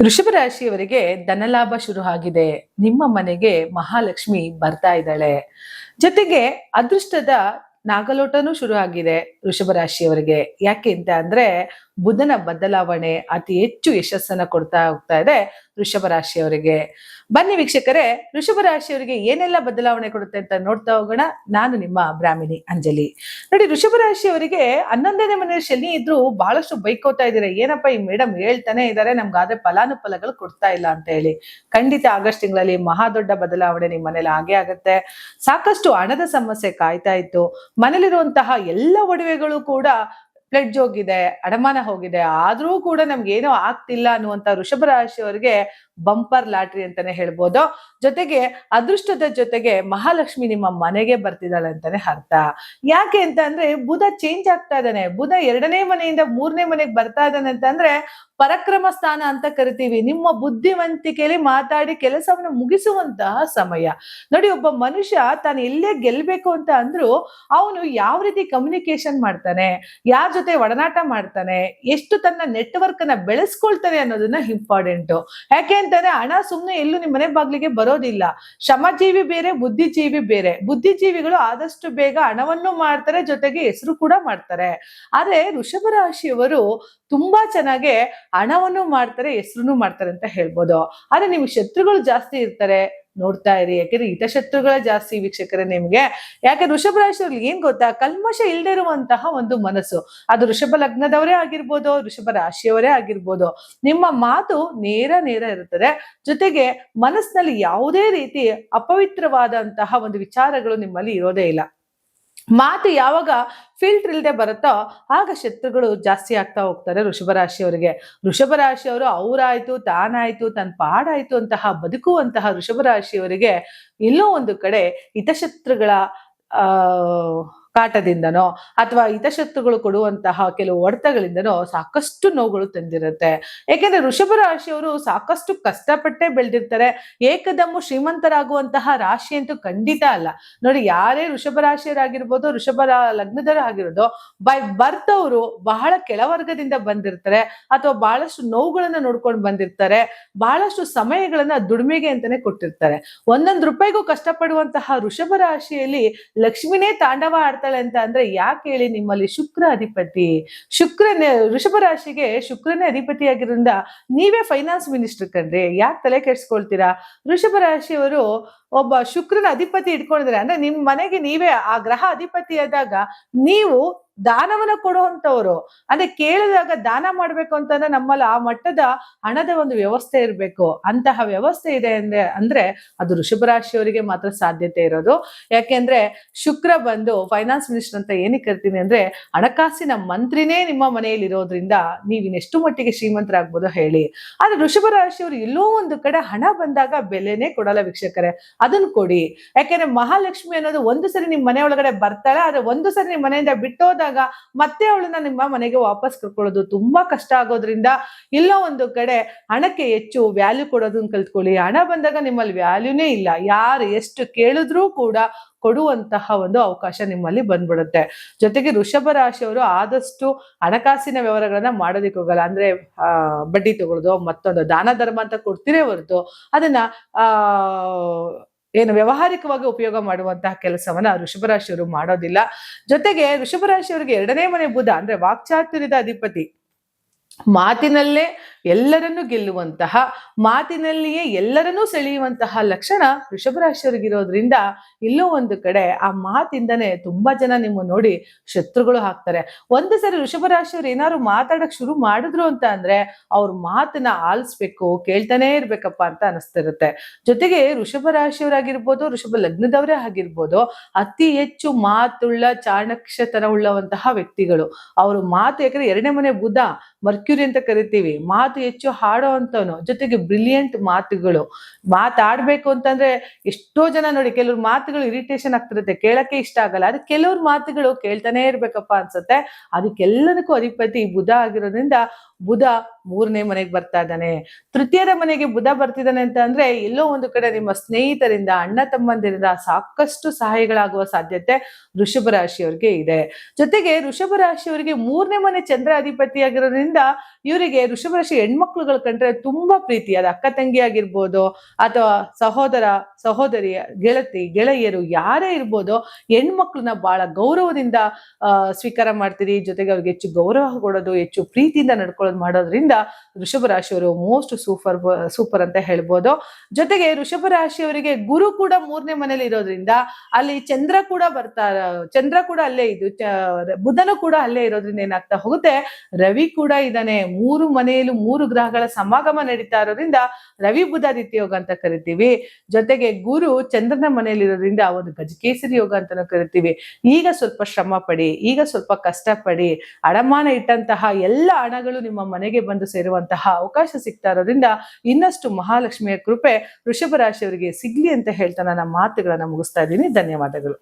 ವೃಷಭ ರಾಶಿಯವರಿಗೆ ಧನಲಾಭ ಶುರು ಆಗಿದೆ. ನಿಮ್ಮ ಮನೆಗೆ ಮಹಾಲಕ್ಷ್ಮಿ ಬರ್ತಾ ಇದ್ದಾಳೆ. ಜೊತೆಗೆ ಅದೃಷ್ಟದ ನಾಗಲೋಟನೂ ಶುರು ಆಗಿದೆ ವೃಷಭ ರಾಶಿಯವರಿಗೆ. ಯಾಕೆ ಅಂತ ಅಂದ್ರೆ ಬುಧನ ಬದಲಾವಣೆ ಅತಿ ಹೆಚ್ಚು ಯಶಸ್ಸನ್ನ ಕೊಡ್ತಾ ಹೋಗ್ತಾ ಇದೆ ವೃಷಭ ರಾಶಿಯವರಿಗೆ. ಬನ್ನಿ ವೀಕ್ಷಕರೇ, ವೃಷಭ ರಾಶಿಯವರಿಗೆ ಏನೆಲ್ಲ ಬದಲಾವಣೆ ಕೊಡುತ್ತೆ ಅಂತ ನೋಡ್ತಾ ಹೋಗೋಣ. ನಾನು ನಿಮ್ಮ ಬ್ರಾಹ್ಮಿಣಿ ಅಂಜಲಿ. ನೋಡಿ, ವೃಷಭ ರಾಶಿಯವರಿಗೆ 11ನೇ ಮನೆ ಶನಿ ಇದ್ರು ಬಹಳಷ್ಟು ಬೈಕೋತಾ ಇದ್ದಾರೆ. ಏನಪ್ಪಾ ಈ ಮೇಡಮ್ ಹೇಳ್ತಾನೆ ಇದ್ದಾರೆ, ನಮ್ಗಾದ್ರೆ ಫಲಾನುಫಲಗಳು ಕೊಡ್ತಾ ಇಲ್ಲ ಅಂತ ಹೇಳಿ. ಖಂಡಿತ ಆಗಸ್ಟ್ ತಿಂಗಳಲ್ಲಿ ಮಹಾ ದೊಡ್ಡ ಬದಲಾವಣೆ ನಿಮ್ಮ ಮನೇಲಿ ಆಗೇ ಆಗತ್ತೆ. ಸಾಕಷ್ಟು ಹಣದ ಸಮಸ್ಯೆ ಕಾಯ್ತಾ ಇತ್ತು. ಮನೇಲಿರುವಂತಹ ಎಲ್ಲ ಒಡವೆಗಳು ಕೂಡ ಪ್ಲೆಡ್ಜ್ ಹೋಗಿದೆ, ಅಡಮಾನ ಹೋಗಿದೆ, ಆದ್ರೂ ಕೂಡ ನಮ್ಗೆ ಏನೋ ಆಗ್ತಿಲ್ಲ ಅನ್ನುವಂತ ವೃಷಭ ರಾಶಿಯವರಿಗೆ ಬಂಪರ್ ಲಾಟ್ರಿ ಅಂತಾನೆ ಹೇಳ್ಬೋದು. ಜೊತೆಗೆ ಅದೃಷ್ಟದ ಜೊತೆಗೆ ಮಹಾಲಕ್ಷ್ಮಿ ನಿಮ್ಮ ಮನೆಗೆ ಬರ್ತಿದ್ದಾಳೆ ಅಂತಾನೆ ಅರ್ಥ. ಯಾಕೆ ಅಂತ ಅಂದ್ರೆ ಬುಧ ಚೇಂಜ್ ಆಗ್ತಾ ಇದ್ದಾನೆ. ಬುಧ 2ನೇ ಮನೆಯಿಂದ 3ನೇ ಮನೆಗೆ ಬರ್ತಾ ಇದ್ದಾನೆ ಅಂತಂದ್ರೆ ಪರಾಕ್ರಮ ಸ್ಥಾನ ಅಂತ ಕರಿತೀವಿ. ನಿಮ್ಮ ಬುದ್ಧಿವಂತಿಕೆಯಲ್ಲಿ ಮಾತಾಡಿ ಕೆಲಸವನ್ನು ಮುಗಿಸುವಂತಹ ಸಮಯ. ನೋಡಿ, ಒಬ್ಬ ಮನುಷ್ಯ ತಾನು ಎಲ್ಲೇ ಗೆಲ್ಬೇಕು ಅಂತ ಅಂದ್ರು ಅವನು ಯಾವ ರೀತಿ ಕಮ್ಯುನಿಕೇಶನ್ ಮಾಡ್ತಾನೆ, ಯಾರ ಜೊತೆ ಒಡನಾಟ ಮಾಡ್ತಾನೆ, ಎಷ್ಟು ತನ್ನ ನೆಟ್ವರ್ಕ್ ಅನ್ನ ಬೆಳೆಸ್ಕೊಳ್ತಾನೆ ಅನ್ನೋದನ್ನ ಇಂಪಾರ್ಟೆಂಟ್. ಯಾಕೆ ಅಂತಂದ್ರೆ ಹಣ ಸುಮ್ನೆ ಎಲ್ಲೂ ನಿಮ್ ಮನೆ ಬಾಗ್ಲಿಗೆ ಬರೋದಿಲ್ಲ. ಶ್ರಮಜೀವಿ ಬೇರೆ, ಬುದ್ಧಿಜೀವಿ ಬೇರೆ. ಬುದ್ಧಿಜೀವಿಗಳು ಆದಷ್ಟು ಬೇಗ ಹಣವನ್ನು ಮಾಡ್ತಾರೆ, ಜೊತೆಗೆ ಹೆಸರು ಕೂಡ ಮಾಡ್ತಾರೆ. ಆದ್ರೆ ವೃಷಭ ರಾಶಿಯವರು ತುಂಬಾ ಚೆನ್ನಾಗಿ ಹಣವನ್ನು ಮಾಡ್ತಾರೆ, ಹೆಸರು ಮಾಡ್ತಾರೆ ಅಂತ ಹೇಳ್ಬೋದು. ಆದ್ರೆ ನಿಮ್ಗೆ ಶತ್ರುಗಳು ಜಾಸ್ತಿ ಇರ್ತಾರೆ, ನೋಡ್ತಾ ಇರಿ. ಯಾಕೆಂದ್ರೆ ಹಿತಶತ್ರುಗಳ ಜಾಸ್ತಿ ವೀಕ್ಷಕರೇ ನಿಮ್ಗೆ. ಯಾಕೆ ವೃಷಭ ರಾಶಿಯವ್ರಿಗೆ ಏನ್ ಗೊತ್ತಾ, ಕಲ್ಮಶ ಇಲ್ಲದೆ ಇರುವಂತಹ ಒಂದು ಮನಸ್ಸು. ಅದು ವೃಷಭ ಲಗ್ನದವರೇ ಆಗಿರ್ಬೋದು, ವೃಷಭ ರಾಶಿಯವರೇ ಆಗಿರ್ಬೋದು. ನಿಮ್ಮ ಮಾತು ನೇರ ಇರುತ್ತದೆ. ಜೊತೆಗೆ ಮನಸ್ಸಿನಲ್ಲಿ ಯಾವುದೇ ರೀತಿ ಅಪವಿತ್ರವಾದಂತಹ ಒಂದು ವಿಚಾರಗಳು ನಿಮ್ಮಲ್ಲಿ ಇರೋದೇ ಇಲ್ಲ. ಮಾತು ಯಾವಾಗ ಫಿಲ್ಟರ್ ಇಲ್ಲದೆ ಬರುತ್ತೋ ಆಗ ಶತ್ರುಗಳು ಜಾಸ್ತಿ ಆಗ್ತಾ ಹೋಗ್ತಾರೆ ವೃಷಭ ರಾಶಿಯವರಿಗೆ. ವೃಷಭ ರಾಶಿಯವರು ಅವರಾಯ್ತು, ತಾನಾಯ್ತು, ತನ್ನ ಪಾಡಾಯ್ತು ಅಂತಹ ಬದುಕುವಂತಹ ವೃಷಭ ರಾಶಿಯವರಿಗೆ ಎಲ್ಲೋ ಒಂದು ಕಡೆ ಹಿತಶತ್ರುಗಳ ಕಾಟದಿಂದನೋ ಅಥವಾ ಹಿತಶತ್ರುಗಳು ಕೊಡುವಂತಹ ಕೆಲವು ಹೊಡೆತಗಳಿಂದನೋ ಸಾಕಷ್ಟು ನೋವುಗಳು ತಂದಿರುತ್ತೆ. ಯಾಕೆಂದ್ರೆ ವೃಷಭ ರಾಶಿಯವರು ಸಾಕಷ್ಟು ಕಷ್ಟಪಟ್ಟೆ ಬೆಳೆದಿರ್ತಾರೆ. ಏಕದಮ್ಮು ಶ್ರೀಮಂತರಾಗುವಂತಹ ರಾಶಿ ಅಂತೂ ಖಂಡಿತ ಅಲ್ಲ. ನೋಡಿ, ಯಾರೇ ವೃಷಭ ರಾಶಿಯರಾಗಿರ್ಬೋದು, ವೃಷಭ ಲಗ್ನದವರು ಆಗಿರೋದು ಬೈ ಬರ್ತ್ ಅವರು ಬಹಳ ಕೆಳವರ್ಗದಿಂದ ಬಂದಿರ್ತಾರೆ, ಅಥವಾ ಬಹಳಷ್ಟು ನೋವುಗಳನ್ನ ನೋಡ್ಕೊಂಡು ಬಂದಿರ್ತಾರೆ. ಬಹಳಷ್ಟು ಸಮಯಗಳನ್ನ ದುಡಿಮೆಗೆ ಅಂತಾನೆ ಕೊಟ್ಟಿರ್ತಾರೆ. ಒಂದೊಂದು ರೂಪಾಯಿಗೂ ಕಷ್ಟಪಡುವಂತಹ ವೃಷಭ ರಾಶಿಯಲ್ಲಿ ಲಕ್ಷ್ಮಿನೇ ತಾಂಡವ ಆಡ್ತಾಳೆ ಅಂತ ಅಂದ್ರೆ ಯಾಕೆ ಹೇಳಿ, ನಿಮ್ಮಲ್ಲಿ ಶುಕ್ರ ಅಧಿಪತಿ. ಶುಕ್ರನೇ ವೃಷಭ ರಾಶಿಗೆ ಶುಕ್ರನೇ ಅಧಿಪತಿ ಆಗಿರೋದ್ರಿಂದ ನೀವೇ ಫೈನಾನ್ಸ್ ಮಿನಿಸ್ಟರ್ ಕಣ್ರಿ. ಯಾಕೆ ತಲೆ ಕೆಡ್ಸ್ಕೊಳ್ತೀರಾ? ವೃಷಭ ರಾಶಿಯವರು ಒಬ್ಬ ಶುಕ್ರನ ಅಧಿಪತಿ ಇಟ್ಕೊಂಡಿದ್ರೆ ಅಂದ್ರೆ ನಿಮ್ ಮನೆಗೆ ನೀವೇ ಆ ಗ್ರಹ ಅಧಿಪತಿ ಆದಾಗ ನೀವು ದಾನವನ್ನ ಕೊಡುವಂತವ್ರು. ಅಂದ್ರೆ ಕೇಳಿದಾಗ ದಾನ ಮಾಡ್ಬೇಕು ಅಂತಂದ್ರೆ ನಮ್ಮಲ್ಲಿ ಆ ಮಟ್ಟದ ಹಣದ ಒಂದು ವ್ಯವಸ್ಥೆ ಇರ್ಬೇಕು. ಅಂತಹ ವ್ಯವಸ್ಥೆ ಇದೆ ಅಂದ್ರೆ ಅದು ವೃಷಭ ರಾಶಿಯವರಿಗೆ ಮಾತ್ರ ಸಾಧ್ಯತೆ ಇರೋದು. ಯಾಕೆಂದ್ರೆ ಶುಕ್ರ ಬಂದು ಫೈನಾನ್ಸ್ ಮಿನಿಸ್ಟರ್ ಅಂತ ಏನಕ್ಕೆ ಕರಿತೀನಿ ಅಂದ್ರೆ ಹಣಕಾಸಿನ ಮಂತ್ರಿನೇ ನಿಮ್ಮ ಮನೆಯಲ್ಲಿ ಇರೋದ್ರಿಂದ ನೀವು ಇನ್ನೆಷ್ಟು ಮಟ್ಟಿಗೆ ಶ್ರೀಮಂತರಾಗ್ಬೋದೋ ಹೇಳಿ. ಆದ್ರೆ ವೃಷಭ ರಾಶಿಯವರು ಎಲ್ಲೋ ಒಂದು ಕಡೆ ಹಣ ಬಂದಾಗ ಬೆಲೆನೇ ಕೊಡಲ್ಲ ವೀಕ್ಷಕರೇ. ಅದನ್ನು ಕೊಡಿ. ಯಾಕೆಂದ್ರೆ ಮಹಾಲಕ್ಷ್ಮಿ ಅನ್ನೋದು ಒಂದು ಸರಿ ನಿಮ್ ಮನೆ ಒಳಗಡೆ ಬರ್ತಾಳೆ, ಆದ್ರೆ ಒಂದು ಸರಿ ನಿಮ್ ಮನೆಯಿಂದ ಬಿಟ್ಟೋದಾಗ ಮತ್ತೆ ಅವಳನ್ನ ನಿಮ್ಮ ಮನೆಗೆ ವಾಪಸ್ ಕರ್ಕೊಳ್ಳೋದು ತುಂಬಾ ಕಷ್ಟ ಆಗೋದ್ರಿಂದ ಎಲ್ಲೋ ಒಂದು ಕಡೆ ಹಣಕ್ಕೆ ಹೆಚ್ಚು ವ್ಯಾಲ್ಯೂ ಕೊಡೋದನ್ನ ಕಲ್ತ್ಕೊಳ್ಳಿ. ಹಣ ಬಂದಾಗ ನಿಮ್ಮಲ್ಲಿ ವ್ಯಾಲ್ಯೂನೇ ಇಲ್ಲ. ಯಾರು ಎಷ್ಟು ಕೇಳಿದ್ರೂ ಕೂಡ ಕೊಡುವಂತಹ ಒಂದು ಅವಕಾಶ ನಿಮ್ಮಲ್ಲಿ ಬಂದ್ಬಿಡುತ್ತೆ. ಜೊತೆಗೆ ವೃಷಭ ರಾಶಿಯವರು ಆದಷ್ಟು ಹಣಕಾಸಿನ ವ್ಯವಹಾರಗಳನ್ನ ಮಾಡೋದಿಕ್ ಹೋಗಲ್ಲ. ಅಂದ್ರೆ ಬಡ್ಡಿ ತಗೊಳ್ಳೋದು, ಮತ್ತೊಂದು ದಾನ ಧರ್ಮ ಅಂತ ಕೊಡ್ತಿರೇ ಹೊರತು ಅದನ್ನ ಏನು ವ್ಯವಹಾರಿಕವಾಗಿ ಉಪಯೋಗ ಮಾಡುವಂತಹ ಕೆಲಸವನ್ನ ವೃಷಭ ರಾಶಿಯವರು ಮಾಡೋದಿಲ್ಲ. ಜೊತೆಗೆ ವೃಷಭ ರಾಶಿಯವರಿಗೆ 2ನೇ ಮನೆ ಬುಧ ಅಂದ್ರೆ ವಾಕ್ಚಾತುರ್ಯದ ಅಧಿಪತಿ. ಮಾತಿನಲ್ಲೇ ಎಲ್ಲರನ್ನೂ ಗೆಲ್ಲುವಂತಹ, ಮಾತಿನಲ್ಲಿಯೇ ಎಲ್ಲರನ್ನೂ ಸೆಳೆಯುವಂತಹ ಲಕ್ಷಣ ವೃಷಭ ರಾಶಿಯವರಿಗಿರೋದ್ರಿಂದ ಎಲ್ಲೋ ಒಂದು ಕಡೆ ಆ ಮಾತಿಂದನೇ ತುಂಬಾ ಜನ ನಿಮ್ಮ ನೋಡಿ ಶತ್ರುಗಳು ಹಾಕ್ತಾರೆ. ಒಂದು ಸರಿ ವೃಷಭ ರಾಶಿಯವರು ಏನಾದ್ರು ಮಾತಾಡಕ್ ಶುರು ಮಾಡಿದ್ರು ಅಂತ ಅಂದ್ರೆ ಅವ್ರ ಮಾತನ್ನ ಆಲಿಸ್ಬೇಕು, ಕೇಳ್ತಾನೆ ಇರ್ಬೇಕಪ್ಪ ಅಂತ ಅನಿಸ್ತಿರುತ್ತೆ. ಜೊತೆಗೆ ವೃಷಭ ರಾಶಿಯವರಾಗಿರ್ಬೋದು, ವೃಷಭ ಲಗ್ನದವರೇ ಆಗಿರ್ಬೋದು, ಅತಿ ಹೆಚ್ಚು ಮಾತುಳ್ಳ ಚಾಣಕ್ಷತನ ಉಳ್ಳವಂತಹ ವ್ಯಕ್ತಿಗಳು. ಅವರು ಮಾತು, ಯಾಕಂದ್ರೆ 2ನೇ ಮನೆ ಬುಧ ಮರ್ಕ್ಯೂರಿ ಅಂತ ಕರಿತೀವಿ. ಮಾತು ಹೆಚ್ಚು ಹಾಡೋ ಅಂತವನು, ಜೊತೆಗೆ ಬ್ರಿಲಿಯಂಟ್ ಮಾತುಗಳು. ಮಾತಾಡ್ಬೇಕು ಅಂತಂದ್ರೆ ಎಷ್ಟೋ ಜನ ನೋಡಿ ಕೆಲವ್ರ ಮಾತುಗಳು ಇರಿಟೇಷನ್ ಆಗ್ತಿರುತ್ತೆ, ಕೇಳಕ್ಕೆ ಇಷ್ಟ ಆಗಲ್ಲ. ಅದಕ್ಕೆ ಕೆಲವ್ರ ಮಾತುಗಳು ಕೇಳ್ತಾನೆ ಇರ್ಬೇಕಪ್ಪ ಅನ್ಸುತ್ತೆ. ಅದಕ್ಕೆಲ್ಲದಕ್ಕೂ ಅಧಿಪತಿ ಬುಧ ಆಗಿರೋದ್ರಿಂದ ಬುಧ 3ನೇ ಮನೆಗೆ ಬರ್ತಾ ಇದ್ದಾನೆ. ತೃತೀಯದ ಮನೆಗೆ ಬುಧ ಬರ್ತಿದ್ದಾನೆ ಅಂತ ಅಂದ್ರೆ ಎಲ್ಲೋ ಒಂದು ಕಡೆ ನಿಮ್ಮ ಸ್ನೇಹಿತರಿಂದ, ಅಣ್ಣ ತಮ್ಮಂದಿರಿಂದ ಸಾಕಷ್ಟು ಸಹಾಯಗಳಾಗುವ ಸಾಧ್ಯತೆ ವೃಷಭ ರಾಶಿಯವರಿಗೆ ಇದೆ. ಜೊತೆಗೆ ವೃಷಭ ರಾಶಿಯವರಿಗೆ 3ನೇ ಮನೆ ಚಂದ್ರ ಅಧಿಪತಿಯಾಗಿರೋದ್ರಿಂದ ಇವರಿಗೆ ವೃಷಭ ರಾಶಿ ಹೆಣ್ಮಕ್ಳುಗಳು ಕಂಡ್ರೆ ತುಂಬಾ ಪ್ರೀತಿ. ಅದು ಅಕ್ಕ ತಂಗಿ ಆಗಿರ್ಬೋದು ಅಥವಾ ಸಹೋದರ ಸಹೋದರಿ, ಗೆಳೆಯರು ಯಾರೇ ಇರ್ಬೋದು, ಹೆಣ್ಮಕ್ಳನ್ನ ಬಹಳ ಗೌರವದಿಂದ ಸ್ವೀಕಾರ ಮಾಡ್ತೀರಿ. ಜೊತೆಗೆ ಅವ್ರಿಗೆ ಹೆಚ್ಚು ಗೌರವ ಕೊಡೋದು, ಹೆಚ್ಚು ಪ್ರೀತಿಯಿಂದ ನಡ್ಕೊಳ್ಳೋದು ಮಾಡೋದ್ರಿಂದ ವೃಷಭ ರಾಶಿಯವರು ಮೋಸ್ಟ್ ಸೂಪರ್ ಅಂತ ಹೇಳ್ಬೋದು. ಜೊತೆಗೆ ವೃಷಭ ರಾಶಿಯವರಿಗೆ ಗುರು ಕೂಡ 3ನೇ ಮನೇಲಿ ಇರೋದ್ರಿಂದ ಅಲ್ಲಿ ಚಂದ್ರ ಕೂಡ ಅಲ್ಲೇ ಇದು, ಬುಧನು ಕೂಡ ಅಲ್ಲೇ ಇರೋದ್ರಿಂದ ಏನಾಗ್ತಾ ಹೋಗುತ್ತೆ, ರವಿ ಕೂಡ ಇದ್ದಾನೆ. 3 ಮನೆಯಲ್ಲೂ 3 ಗ್ರಹಗಳ ಸಮಾಗಮ ನಡೀತಾ ಇರೋದ್ರಿಂದ ರವಿ ಬುಧ ಆದಿತ್ಯ ಯೋಗ ಅಂತ ಕರಿತೀವಿ. ಜೊತೆಗೆ ಗುರು ಚಂದ್ರನ ಮನೆಯಲ್ಲಿ ಇರೋದ್ರಿಂದ ಒಂದು ಗಜಕೇಸರಿ ಯೋಗ ಅಂತಾನು ಕರಿತೀವಿ. ಈಗ ಸ್ವಲ್ಪ ಶ್ರಮ ಪಡಿ, ಈಗ ಸ್ವಲ್ಪ ಕಷ್ಟಪಡಿ, ಅಡಮಾನ ಇಟ್ಟಂತಹ ಎಲ್ಲ ಹಣಗಳು ನಿಮ್ಮ ಮನೆಗೆ ಬಂದು ಸೇರುವಂತಹ ಅವಕಾಶ ಸಿಗ್ತಾ ಇರೋದ್ರಿಂದ ಇನ್ನಷ್ಟು ಮಹಾಲಕ್ಷ್ಮಿಯ ಕೃಪೆ ವೃಷಭ ರಾಶಿಯವರಿಗೆ ಸಿಗ್ಲಿ ಅಂತ ಹೇಳ್ತಾ ನನ್ನ ಮಾತುಗಳನ್ನ ಮುಗಿಸ್ತಾ ಇದ್ದೀನಿ. ಧನ್ಯವಾದಗಳು.